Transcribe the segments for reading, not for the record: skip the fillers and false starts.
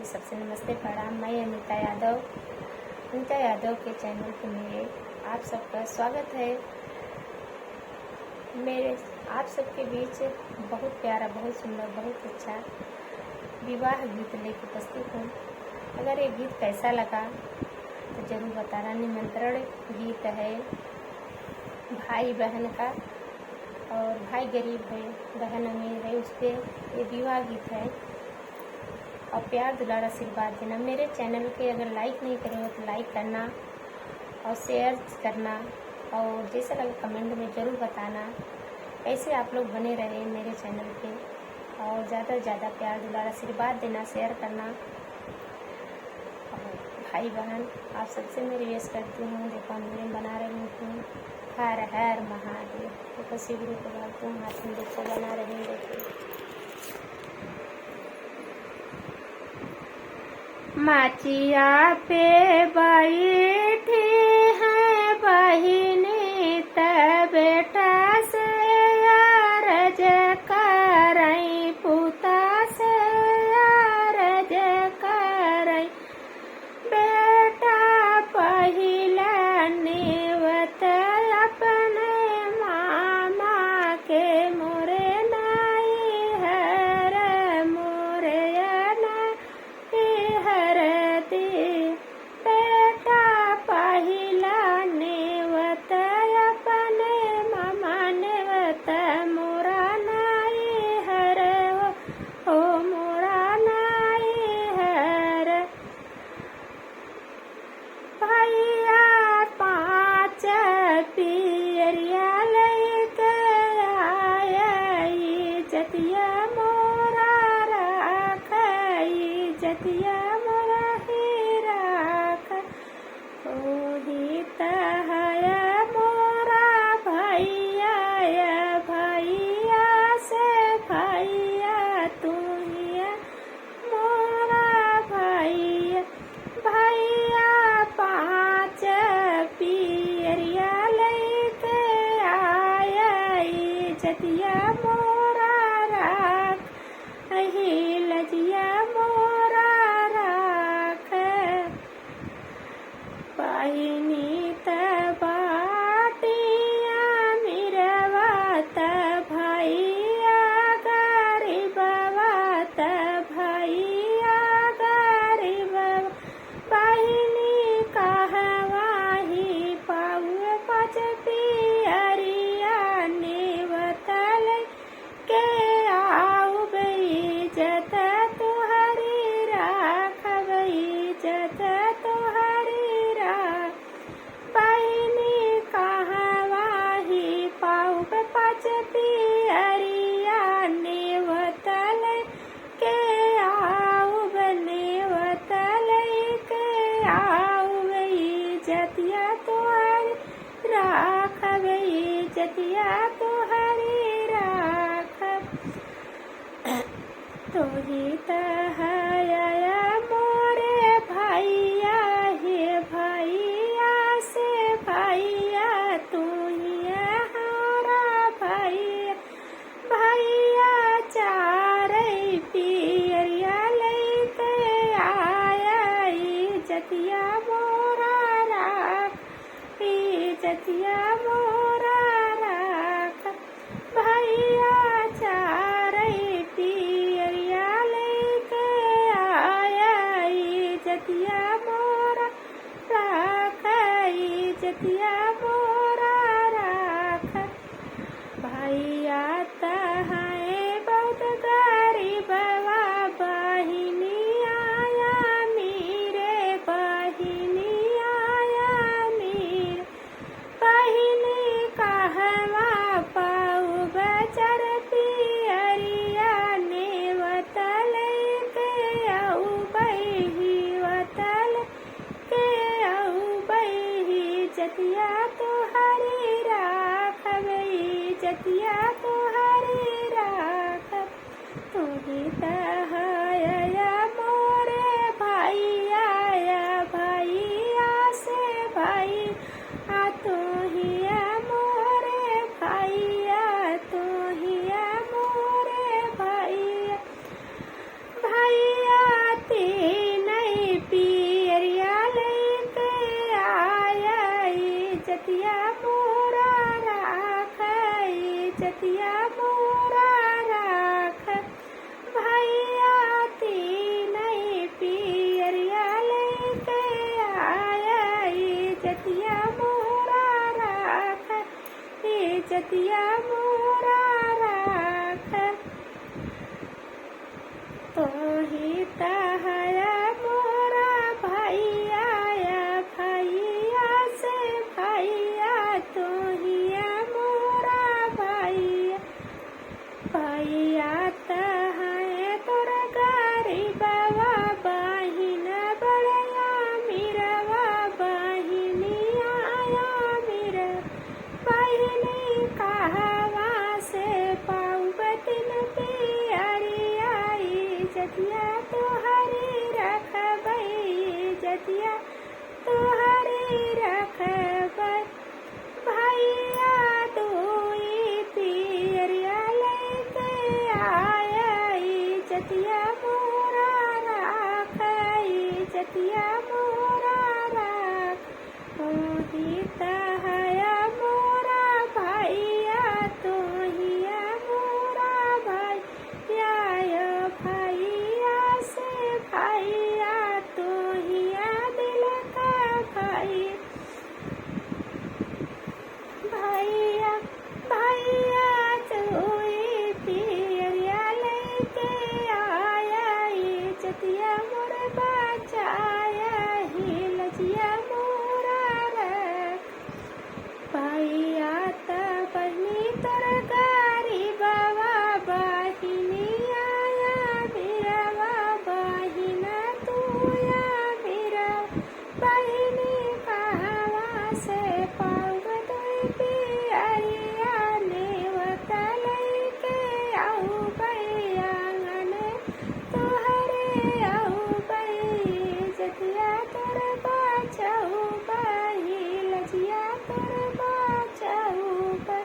सबसे नमस्ते प्रणाम। मैं अनीता यादव के चैनल पे मेरे आप सबका स्वागत है। मेरे आप सबके बीच बहुत प्यारा, बहुत सुंदर, बहुत अच्छा विवाह गीत लेकर उपस्थित हूँ। अगर ये गीत कैसा लगा तो ज़रूर बताना। निमंत्रण गीत है भाई बहन का, और भाई गरीब है, बहन अमीर है, उस पर ये विवाह गीत है। और प्यार दुलार आशीर्वाद देना। मेरे चैनल के अगर लाइक नहीं करे हो तो लाइक करना और शेयर करना, और जैसा लगे कमेंट में ज़रूर बताना। ऐसे आप लोग बने रहे मेरे चैनल पे, और ज़्यादा से ज़्यादा प्यार दुलार आशीर्वाद देना, शेयर करना। और भाई बहन आप सबसे मैं रिक्वेस्ट करती हूँ, देखो मैं बना रही हूँ हर हर महादेव। देखो शिवगुरु को बोलती हूँ, हाथ में देखो बना रही हूँ। देखो माचिया पे बैठी है बहिनी, त बेटा से अरज करई, पुता से अरज करई। बेटा पहिला नेवत अपने मामा के, मोरे नाई हर मोरे बेटा पहिला नेवत अपने मामा नेवत, मोरा नाई हर हो मोरा नाई हर। भैया पाँच पियरिया लेके आई, जतिया मोरा राखई, जतिया मोरा ही राख। ओही तहया मोरा भैया, भैया से भैया तू ही मोरा भैया। भैया पाँच पियरिया लेके आई, जतिया मोरा राख, अही लजिया मोरा राख। बहिनी त बाटिया मिरवा त भैया गरीबवा, त भैया गरीबवा। बहिनी कहवाही पाऊ पाँच पियरिया नेवतल के आऊ, इज्जत तुहरी राखब, इज्जत तुहरी राख। बहिनी कहवाही पाऊ पाँच पियरिया नेवतल के आऊ, नेवतल के आऊ, इज्जतिया तुहरी राखब, इज्जतिया तुहरी राखब। तोही तहया मोरे भैया, हे भैया से भैया तू ही हमारा भैया। भैया चार पियरिया लेके आया, इज्जतिया मोरा राख, इज्जतिया मोरा राख। भैया चार पियरिया लेके आया, इज्जतिया मोरा राख, इज्जतिया मोरा राख। भैया तहाए बहुत गरीबवा, बहिनी आया मेरे, बहिनी आया मेरे। बहिनी कहवा पाऊ बचर पियरिया नेवतल के आऊ, बही वतल के आऊ, बही जतिया तुहरी राखब, जतिया तुहरी राखब। तुही तहया मोरे भैया, भैया से भैया तू ही मोरे भैया, तू ही मोरे भैया। भैया तेरे इज्जतिया मोरा राख, इज्जतिया मोरा राख। भैया तीनई पियरिया लेके आया, इज्जतिया मोरा राख, इज्जतिया मोरा राख। तोही तहया मोरा भैया, भैया से भैया तोहिया मोरा भैया। भैया तहय तोर गरीबवा बहिन बड़या मिरवा, बहिनिया मिर बहिनी कहवा से पाउबतिन पियरिया, इज्जतिया तोहरी रखबै, इज्जतिया तोहरी रखबै। भैया दुई पियरिया लेके आया, इज्जतिया मोरा राख, इज्जतिया मोरा राख। तोही तहया मोरा भैया, तोहिया मोरा भैया, भैया से भैया तोहिया दिल का भाई। भैया भैया दुई पियरिया लेके आया, इज्जतिया मोर बचाया, हिलजिया मोरा रख। भैया त बहिनी तोर गरीबवा बहिनिया बिरवा, बहिना तुया बिरवा। बहिनी कहवा से पाउब दुई पियरिया, नेवता लेके आउबै आंगन तोहरे आउबै, इज्जतिया तोर बचाउबै, हिलजिया तोर बचाउबै।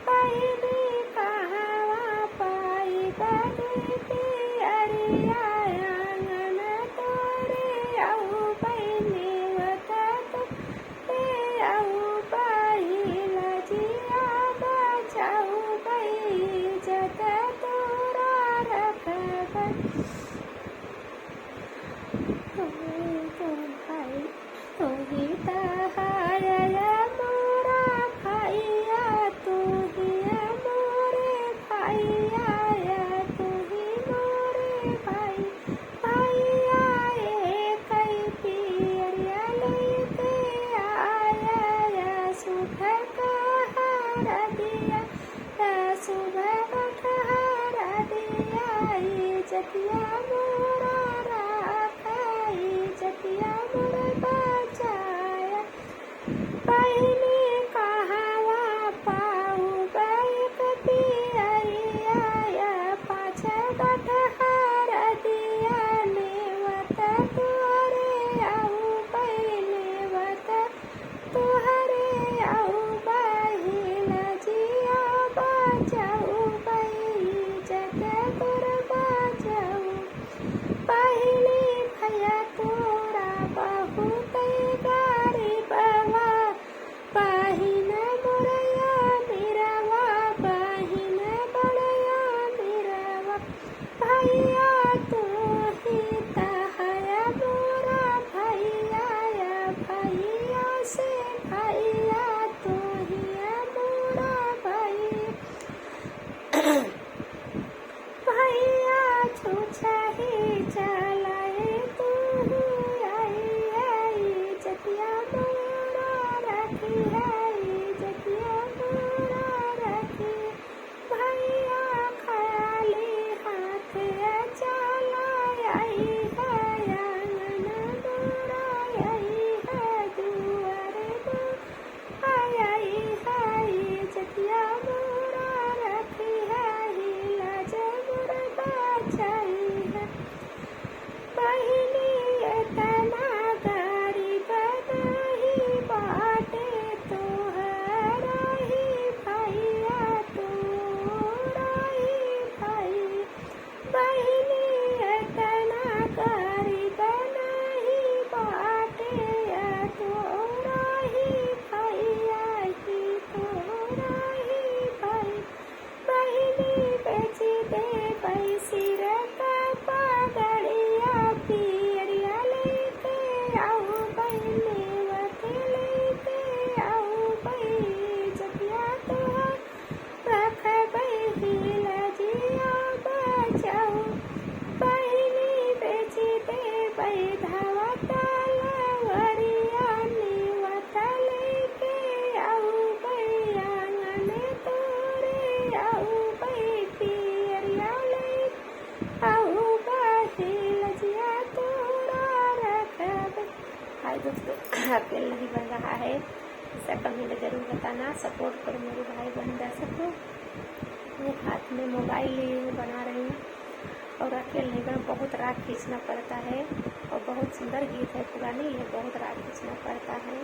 बहिनी कहवा पाइब दुई पियरिया, आंगन तोरे आउबै, नेवता तोरे आउबै, हिलजिया बचाउबै, इज्जत तोरा रखबै। तोही तहया मोरा भैया, तोहिया मोरे भैया, तोही मोरे भाई। भैया एकई पियरिया लेके आया, सुबह का हरा दिया, सुबह का हरा दिया, इज्जतिया मोरा राख, इज्जतिया मोरा बचाया। धावता लवरिया नीवता लेके आऊ बैया आंगने तोरे आऊ बै पियरिया ले आऊ बाही लजिया तोरा रखब। हाय दोस्तों, अकेले नहीं बन रहा है, इसका कमेंट जरूर बताना, सपोर्ट करो मेरे भाई बहन दर्शक को। मैं हाथ में मोबाइल लिए हुए बना रही हूँ और अकेले में बहुत राग खींचना पड़ता है और बहुत सुंदर गीत है, पुरानी है, बहुत राग खींचना पड़ता है।